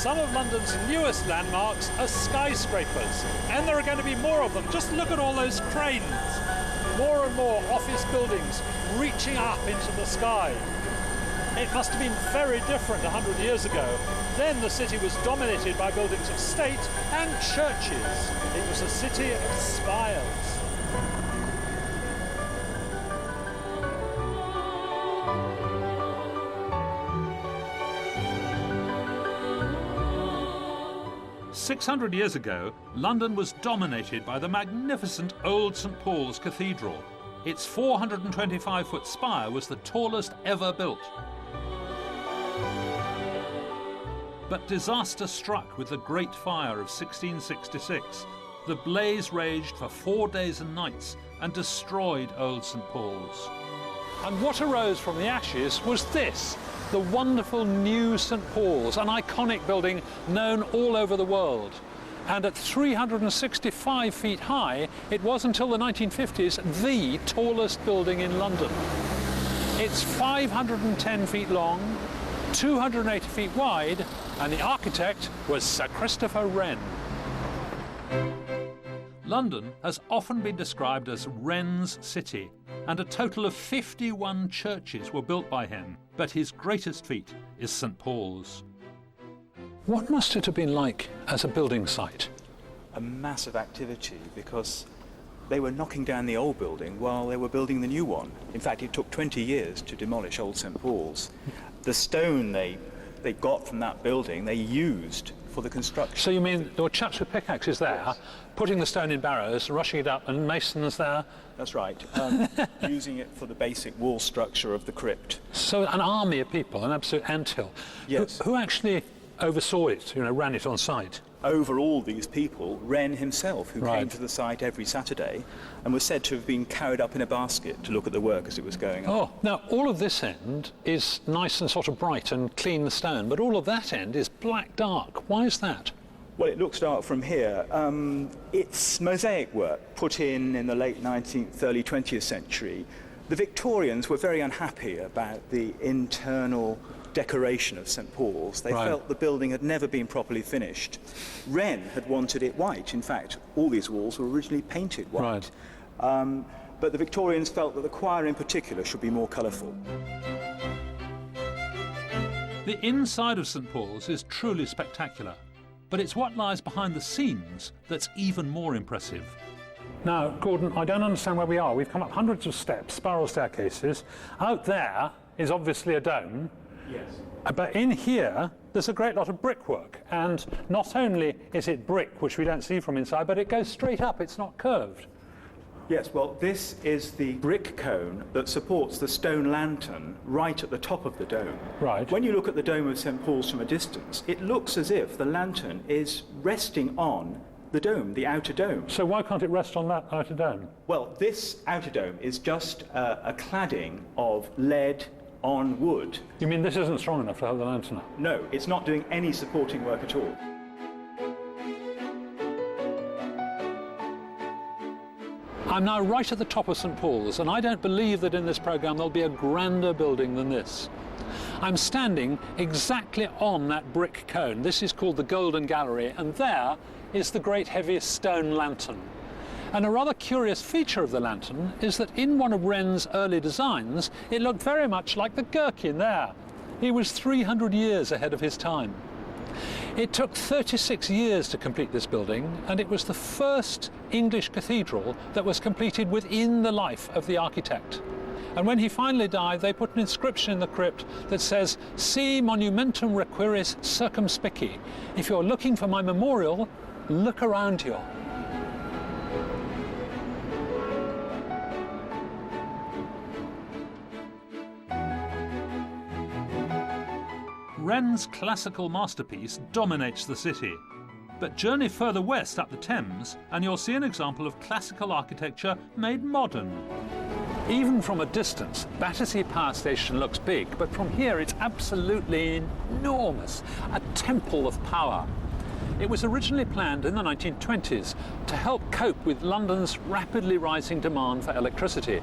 some of London's newest landmarks are skyscrapers, and there are going to be more of them. Just look at all those cranes. More and more office buildings reaching up into the sky. It must have been very different 100 years ago. Then the city was dominated by buildings of state and churches. It was a city of spires. "600 years ago, London was dominated by the magnificent old St Paul's Cathedral. Its 425-foot spire was the tallest ever built. But disaster struck with the Great Fire of 1666. The blaze raged for 4 days and nights and destroyed old St Paul's. And what arose from the ashes was this, the wonderful new St Paul's, an iconic building known all over the world. And at 365 feet high, it was until the 1950s the tallest building in London. It's 510 feet long, 280 feet wide, and the architect was Sir Christopher Wren. London has often been described as Wren's city, and a total of 51 churches were built by him, but his greatest feat is St Paul's. What must it have been like as a building site? A massive activity, because they were knocking down the old building while they were building the new one. In fact, it took 20 years to demolish old St Paul's. The stone they got from that building, they used for the construction. So you mean there were chaps with pickaxes there, yes, putting the stone in barrows, rushing it up, and masons there? That's right, using it for the basic wall structure of the crypt. So an army of people, an absolute anthill. Yes. Who actually oversaw it, ran it on site? Over all these people, Wren himself, who came to the site every Saturday and was said to have been carried up in a basket to look at the work as it was going on. Oh, now all of this end is nice and sort of bright and clean the stone, but all of that end is black dark. Why is that? Well, it looks dark from here. It's mosaic work put in the late 19th, early 20th century. The Victorians were very unhappy about the internal decoration of St Paul's. They felt the building had never been properly finished. Wren had wanted it white. In fact, all these walls were originally painted white. But the Victorians felt that the choir in particular should be more colourful. The inside of St Paul's is truly spectacular, but it's what lies behind the scenes that's even more impressive. Now, Gordon, I don't understand where we are. We've come up hundreds of steps, spiral staircases. Out there is obviously a dome. Yes. But in here, there's a great lot of brickwork. And not only is it brick, which we don't see from inside, but it goes straight up. It's not curved. Yes, well, this is the brick cone that supports the stone lantern right at the top of the dome. Right. When you look at the dome of St Paul's from a distance, it looks as if the lantern is resting on the dome, the outer dome. So why can't it rest on that outer dome? Well, this outer dome is just a cladding of lead on wood. You mean this isn't strong enough to hold the lantern up? No, it's not doing any supporting work at all. I'm now right at the top of St Paul's, and I don't believe that in this programme there'll be a grander building than this. I'm standing exactly on that brick cone. This is called the Golden Gallery, and there is the great heavy stone lantern. And a rather curious feature of the lantern is that in one of Wren's early designs, it looked very much like the gherkin there. He was 300 years ahead of his time. It took 36 years to complete this building, and it was the first English cathedral that was completed within the life of the architect. And when he finally died, they put an inscription in the crypt that says, "Si monumentum requiris circumspici." If you're looking for my memorial, look around you. Wren's classical masterpiece dominates the city. But journey further west up the Thames and you'll see an example of classical architecture made modern. Even from a distance, Battersea Power Station looks big, but from here it's absolutely enormous, a temple of power. It was originally planned in the 1920s to help cope with London's rapidly rising demand for electricity.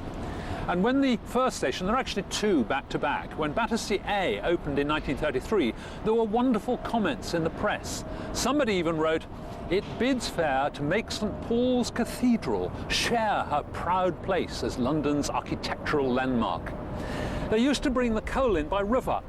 And when the first station, there are actually two back-to-back, when Battersea A opened in 1933, there were wonderful comments in the press. Somebody even wrote, "It bids fair to make St Paul's Cathedral share her proud place as London's architectural landmark." They used to bring the coal in by river,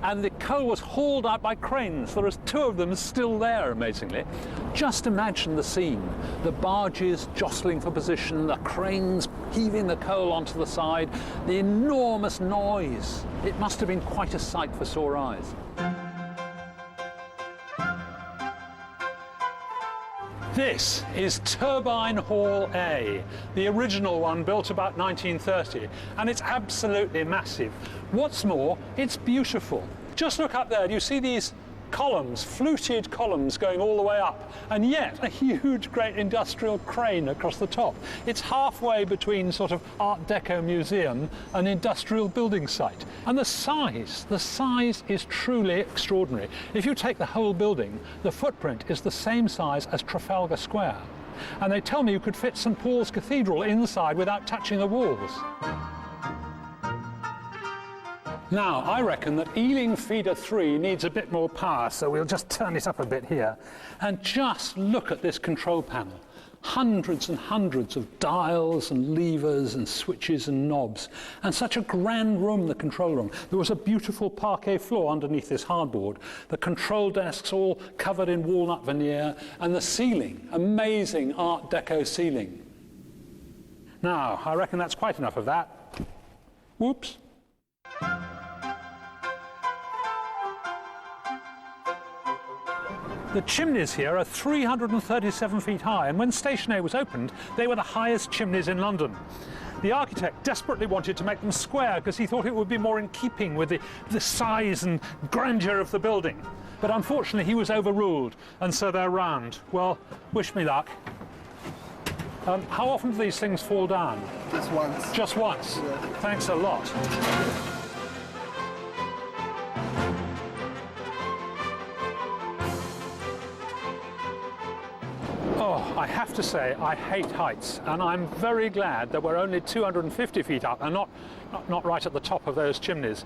and the coal was hauled out by cranes. There are two of them still there, amazingly. Just imagine the scene. The barges jostling for position, the cranes heaving the coal onto the side, the enormous noise. It must have been quite a sight for sore eyes. This is Turbine Hall A, the original one built about 1930, and it's absolutely massive. What's more, it's beautiful. Just look up there, do you see these columns, fluted columns going all the way up, and yet a huge, great industrial crane across the top. It's halfway between sort of Art Deco museum and industrial building site. And the size is truly extraordinary. If you take the whole building, the footprint is the same size as Trafalgar Square. And they tell me you could fit St Paul's Cathedral inside without touching the walls. Now, I reckon that Ealing Feeder 3 needs a bit more power, so we'll just turn it up a bit here. And just look at this control panel. Hundreds and hundreds of dials and levers and switches and knobs. And such a grand room, the control room. There was a beautiful parquet floor underneath this hardboard. The control desks all covered in walnut veneer. And the ceiling, amazing Art Deco ceiling. Now, I reckon that's quite enough of that. Whoops. The chimneys here are 337 feet high, and when Station A was opened, they were the highest chimneys in London. The architect desperately wanted to make them square because he thought it would be more in keeping with the size and grandeur of the building. But unfortunately, he was overruled, and so they're round. Well, wish me luck. How often do these things fall down? Just once. Just once? Yeah. Thanks a lot. Oh, I have to say, I hate heights, and I'm very glad that we're only 250 feet up and not right at the top of those chimneys.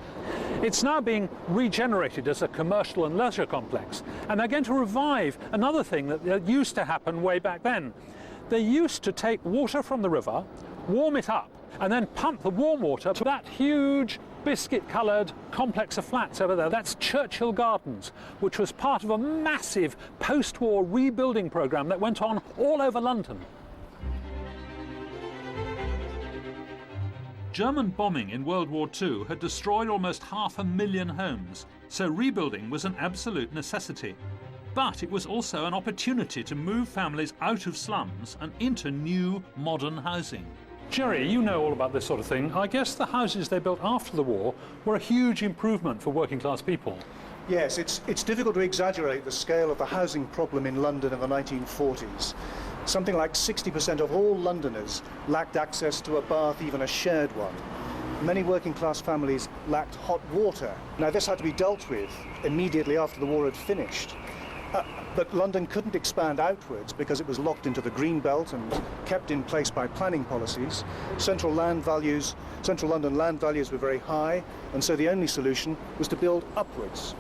It's now being regenerated as a commercial and leisure complex, and they're going to revive another thing that used to happen way back then. They used to take water from the river, warm it up, and then pump the warm water to that huge biscuit-coloured complex of flats over there. That's Churchill Gardens, which was part of a massive post-war rebuilding programme that went on all over London. German bombing in World War II had destroyed almost 500,000 homes, so rebuilding was an absolute necessity. But it was also an opportunity to move families out of slums and into new, modern housing. Jerry, you know all about this sort of thing. I guess the houses they built after the war were a huge improvement for working class people. Yes, it's difficult to exaggerate the scale of the housing problem in London in the 1940s. Something like 60% of all Londoners lacked access to a bath, even a shared one. Many working class families lacked hot water. Now, this had to be dealt with immediately after the war had finished. But London couldn't expand outwards because it was locked into the green belt and kept in place by planning policies. Central London land values were very high, and so the only solution was to build upwards.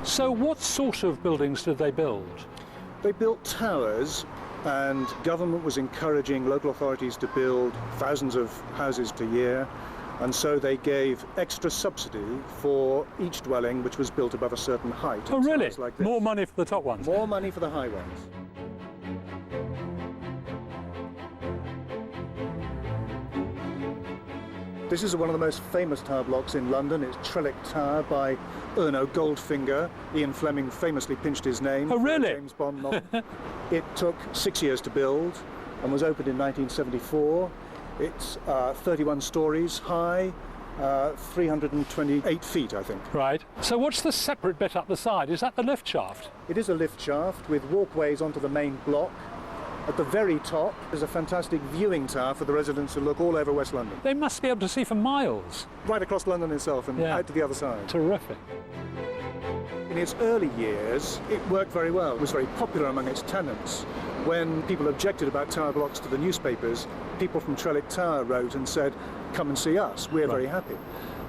So what sort of buildings did they build? They built towers, and government was encouraging local authorities to build thousands of houses per year. And so they gave extra subsidy for each dwelling which was built above a certain height. Oh, really? Like this. More money for the top ones? More money for the high ones. This is one of the most famous tower blocks in London. It's Trellick Tower by Erno Goldfinger. Ian Fleming famously pinched his name. Oh, really? For a James Bond novel. It took 6 years to build and was opened in 1974. It's 31 stories high, 328 feet, I think. Right. So what's the separate bit up the side? Is that the lift shaft? It is a lift shaft with walkways onto the main block. At the very top is a fantastic viewing tower for the residents who look all over West London. They must be able to see for miles. Right across London itself and out to the other side. Terrific. In its early years, it worked very well. It was very popular among its tenants. When people objected about tower blocks to the newspapers, people from Trellick Tower wrote and said, come and see us, we're very happy.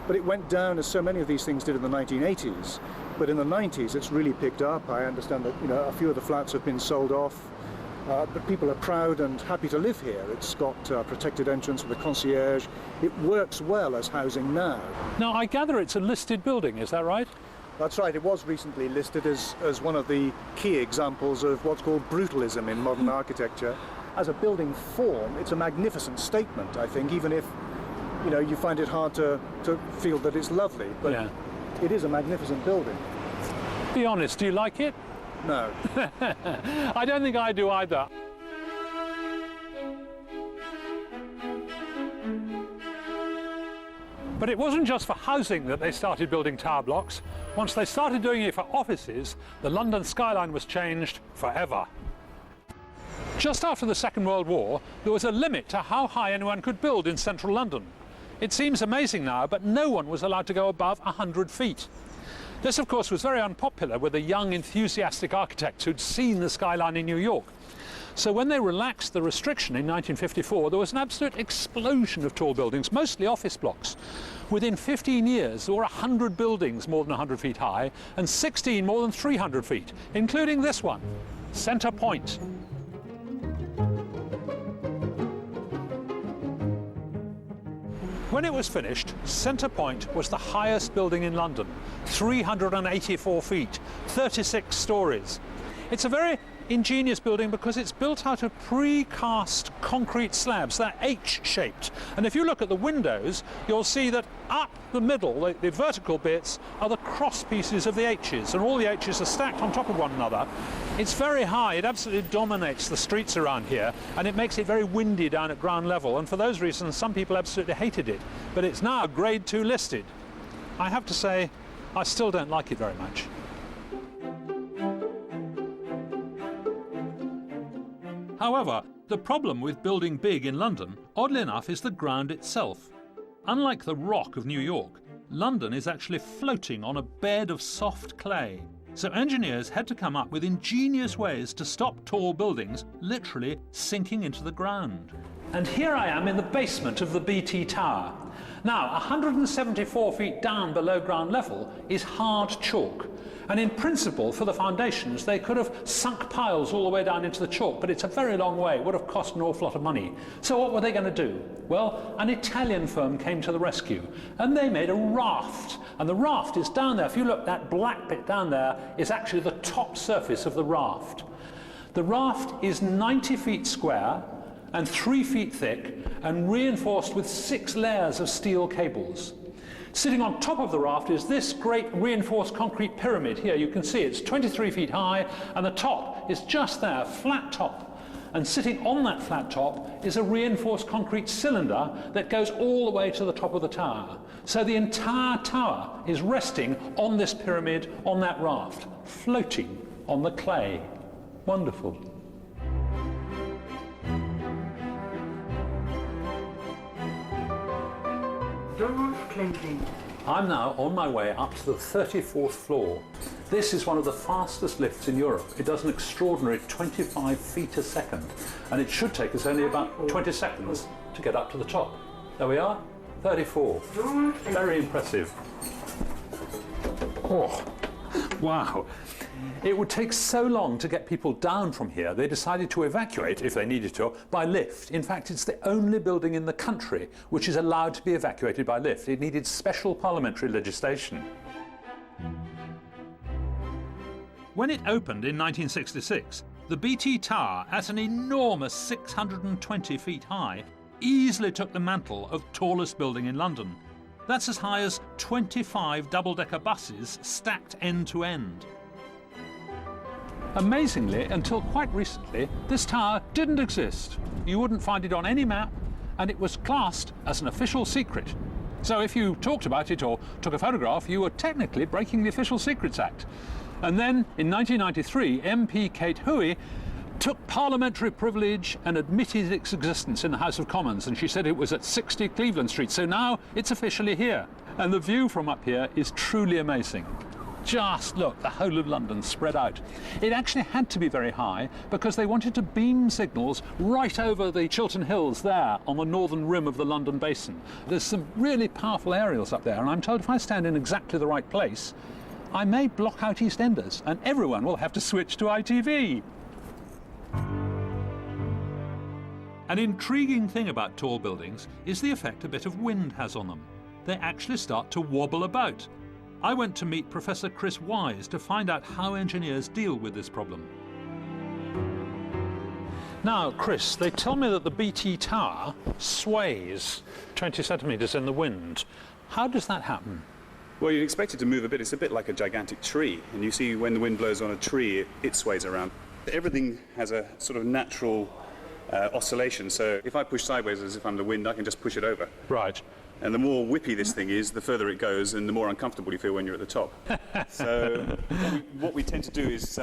But it went down, as so many of these things did in the 1980s. But in the 90s, it's really picked up. I understand that, you know, a few of the flats have been sold off. But people are proud and happy to live here. It's got protected entrance with a concierge. It works well as housing now. Now, I gather it's a listed building, is that right? That's right. It was recently listed as one of the key examples of what's called brutalism in modern architecture. As a building form, it's a magnificent statement, I think, even if, you know, you find it hard to feel that it's lovely. But Yeah. it is a magnificent building. Be honest, do you like it? No. I don't think I do either. But it wasn't just for housing that they started building tower blocks. Once they started doing it for offices, the London skyline was changed forever. Just after the Second World War, there was a limit to how high anyone could build in central London. It seems amazing now, but no one was allowed to go above 100 feet. This, of course, was very unpopular with the young, enthusiastic architects who'd seen the skyline in New York. So when they relaxed the restriction in 1954, there was an absolute explosion of tall buildings, mostly office blocks. Within 15 years, there were 100 buildings more than 100 feet high and 16 more than 300 feet, including this one, Centre Point. When it was finished, Centre Point was the highest building in London, 384 feet, 36 stories. It's a very ingenious building because it's built out of precast concrete slabs. They're H-shaped. And if you look at the windows, you'll see that up the middle, the vertical bits, are the cross pieces of the H's, and all the H's are stacked on top of one another. It's very high. It absolutely dominates the streets around here, and it makes it very windy down at ground level. And for those reasons, some people absolutely hated it. But it's now Grade 2 listed. I have to say, I still don't like it very much. However, the problem with building big in London, oddly enough, is the ground itself. Unlike the rock of New York, London is actually floating on a bed of soft clay. So engineers had to come up with ingenious ways to stop tall buildings literally sinking into the ground. And here I am in the basement of the BT Tower. Now, 174 feet down below ground level is hard chalk. And in principle, for the foundations, they could have sunk piles all the way down into the chalk, but it's a very long way. It would have cost an awful lot of money. So what were they going to do? Well, an Italian firm came to the rescue, and they made a raft. And the raft is down there. If you look, that black bit down there is actually the top surface of the raft. The raft is 90 feet square and 3 feet thick and reinforced with 6 layers of steel cables. Sitting on top of the raft is this great reinforced concrete pyramid here. You can see it's 23 feet high, and the top is just there, flat top. And sitting on that flat top is a reinforced concrete cylinder that goes all the way to the top of the tower. So the entire tower is resting on this pyramid, on that raft, floating on the clay. Wonderful. Doors closing. I'm now on my way up to the 34th floor. This is one of the fastest lifts in Europe. It does an extraordinary 25 feet a second, and it should take us only about 20 seconds to get up to the top. There we are, 34. Very impressive. Oh, wow. It would take so long to get people down from here, they decided to evacuate, if they needed to, by lift. In fact, it's the only building in the country which is allowed to be evacuated by lift. It needed special parliamentary legislation. When it opened in 1966, the BT Tower, at an enormous 620 feet high, easily took the mantle of tallest building in London. That's as high as 25 double-decker buses stacked end to end. Amazingly, until quite recently, this tower didn't exist. You wouldn't find it on any map, and it was classed as an official secret. So if you talked about it or took a photograph, you were technically breaking the Official Secrets Act. And then, in 1993, MP Kate Hoey took parliamentary privilege and admitted its existence in the House of Commons, and she said it was at 60 Cleveland Street. So now it's officially here. And the view from up here is truly amazing. just look, the whole of London spread out. It actually had to be very high because they wanted to beam signals right over the Chiltern Hills there on the northern rim of the London basin. There's some really powerful aerials up there, and I'm told if I stand in exactly the right place, I may block out EastEnders, and everyone will have to switch to ITV. An intriguing thing about tall buildings is the effect a bit of wind has on them. They actually start to wobble about. I went to meet Professor Chris Wise to find out how engineers deal with this problem. Now, Chris, they tell me that the BT Tower sways 20 centimetres in the wind. How does that happen? Well, you'd expect it to move a bit. It's a bit like a gigantic tree. And you see when the wind blows on a tree, it sways around. Everything has a sort of natural oscillation. So if I push sideways as if I'm the wind, I can just push it over. Right. And the more whippy this thing is, the further it goes and the more uncomfortable you feel when you're at the top. So what we tend to do is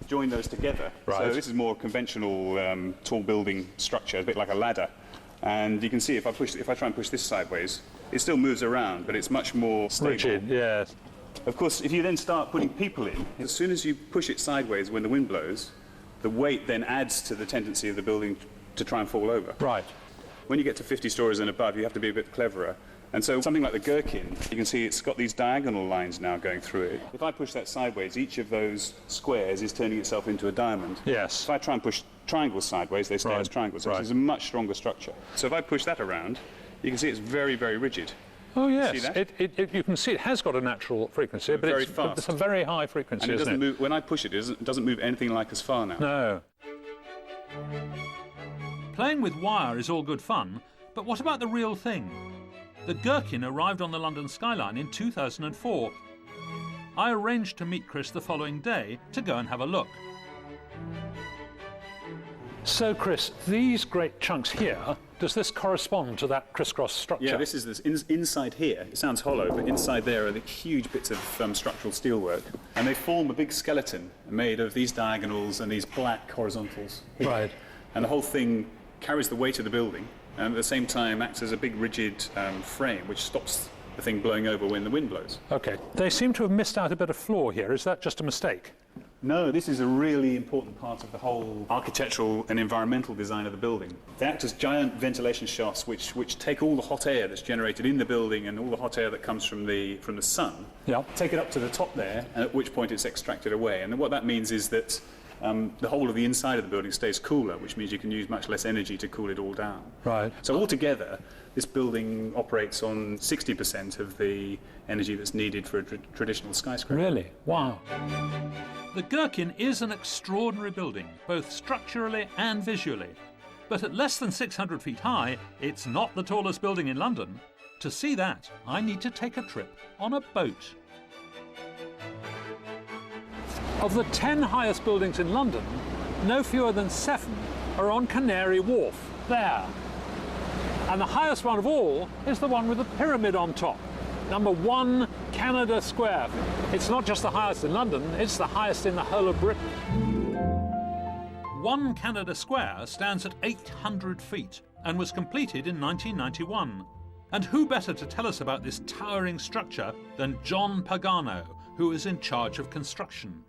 join those together. Right. So this is more conventional tall building structure, a bit like a ladder. And you can see if I try and push this sideways, it still moves around, but it's much more stable. Rigid, yes. Of course, if you then start putting people in, as soon as you push it sideways when the wind blows, the weight then adds to the tendency of the building to try and fall over. Right. When you get to 50 stories and above, you have to be a bit cleverer. And so something like the gherkin, you can see it's got these diagonal lines now going through it. If I push that sideways, each of those squares is turning itself into a diamond. Yes. If I try and push triangles sideways, they stay Right. as triangles. So Right. it's a much stronger structure. So if I push that around, you can see it's very, very rigid. Oh, yes. See that? You can see it has got a natural frequency, but Very it's fast. a very high frequency, And it isn't doesn't move, when I push it, it doesn't move anything like as far now. No. Playing with wire is all good fun, but what about the real thing? The gherkin arrived on the London skyline in 2004. I arranged to meet Chris the following day to go and have a look. So, Chris, these great chunks here, does this correspond to that crisscross structure? Yeah, this is inside here. It sounds hollow, but inside there are the huge bits of structural steelwork, and they form a big skeleton made of these diagonals and these black horizontals here. Right. And the whole thing carries the weight of the building, and at the same time acts as a big rigid frame which stops the thing blowing over when the wind blows. OK. They seem to have missed out a bit of floor here. Is that just a mistake? No, this is a really important part of the whole architectural and environmental design of the building. They act as giant ventilation shafts which take all the hot air that's generated in the building and all the hot air that comes from the sun, Yeah. take it up to the top there, and at which point it's extracted away. And what that means is that the whole of the inside of the building stays cooler, which means you can use much less energy to cool it all down. Right. So altogether, this building operates on 60% of the energy that's needed for a traditional skyscraper. Really? Wow. The gherkin is an extraordinary building, both structurally and visually. But at less than 600 feet high, it's not the tallest building in London. To see that, I need to take a trip on a boat. Of the 10 highest buildings in London, no fewer than 7 are on Canary Wharf, there. And the highest one of all is the one with the pyramid on top. Number 1, Canada Square. It's not just the highest in London, it's the highest in the whole of Britain. 1 Canada Square stands at 800 feet and was completed in 1991. And who better to tell us about this towering structure than John Pagano, who is in charge of construction.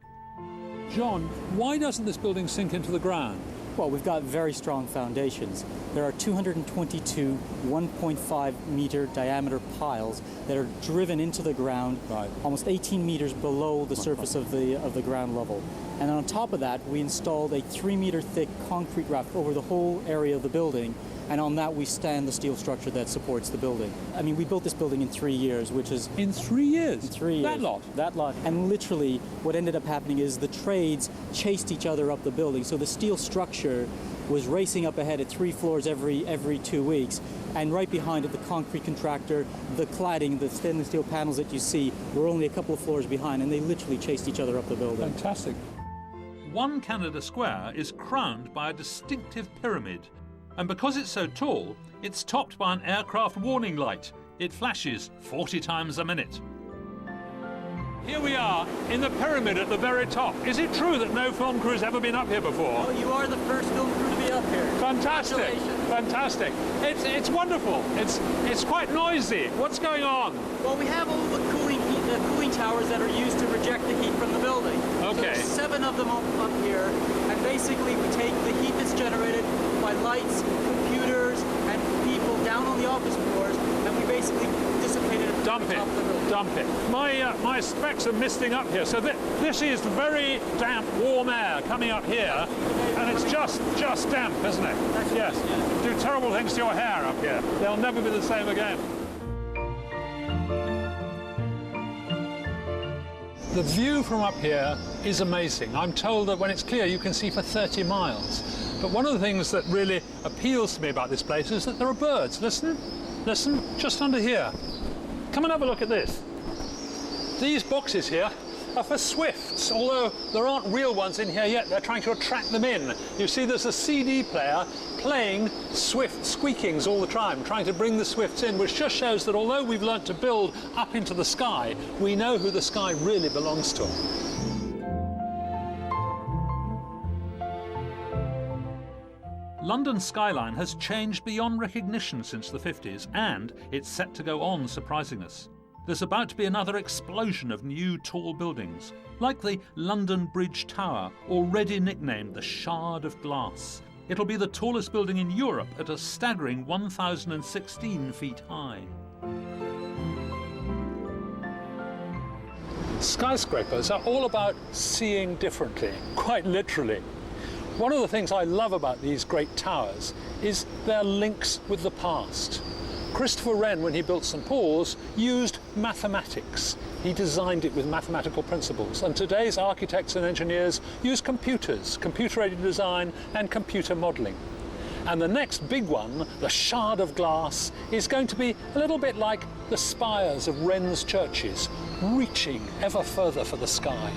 John, why doesn't this building sink into the ground? Well, we've got very strong foundations. There are 222 1.5 meter diameter piles that are driven into the ground, Right. almost 18 meters below the surface of the ground level. And on top of that, we installed a 3 meter thick concrete raft over the whole area of the building, and on that we stand the steel structure that supports the building. I mean, we built this building in 3 years, which is... In 3 years? In 3 years. That lot? That lot. And literally, what ended up happening is the trades chased each other up the building. So the steel structure was racing up ahead at 3 floors every 2 weeks. And right behind it, the concrete contractor, the cladding, the stainless steel panels that you see were only a couple of floors behind, and they literally chased each other up the building. Fantastic. 1 Canada Square is crowned by a distinctive pyramid. And because it's so tall, it's topped by an aircraft warning light. It flashes 40 times a minute. Here we are, in the pyramid at the very top. Is it true that no film crew's ever been up here before? Oh, you are the first film crew to be up here. Fantastic, fantastic. It's wonderful. It's quite noisy. What's going on? Well, we have all the cooling heat the cooling towers that are used to reject the heat from the building. Okay. So there's 7 of them up here, and basically we take the heat that's generated by lights, computers, and people down on the office floors, and we basically dissipate it at the Dump top of the building. it, dump it. My specs are misting up here, so this is very damp, warm air coming up here, and it's just damp, isn't it? Yes. Do terrible things to your hair up here. They'll never be the same again. The view from up here is amazing. I'm told that when it's clear you can see for 30 miles. But one of the things that really appeals to me about this place is that there are birds. Listen, listen, just under here. Come and have a look at this. These boxes here are for swifts, although there aren't real ones in here yet. They're trying to attract them in. You see there's a CD player playing swift squeakings all the time, trying to bring the swifts in, which just shows that although we've learnt to build up into the sky, we know who the sky really belongs to. London's skyline has changed beyond recognition since the 50s, and it's set to go on surprising us. There's about to be another explosion of new tall buildings, like the London Bridge Tower, already nicknamed the Shard of Glass. It'll be the tallest building in Europe at a staggering 1,016 feet high. Skyscrapers are all about seeing differently, quite literally. One of the things I love about these great towers is their links with the past. Christopher Wren, when he built St Paul's, used mathematics. He designed it with mathematical principles, and today's architects and engineers use computers, computer-aided design and computer modelling. And the next big one, the Shard of Glass, is going to be a little bit like the spires of Wren's churches, reaching ever further for the sky.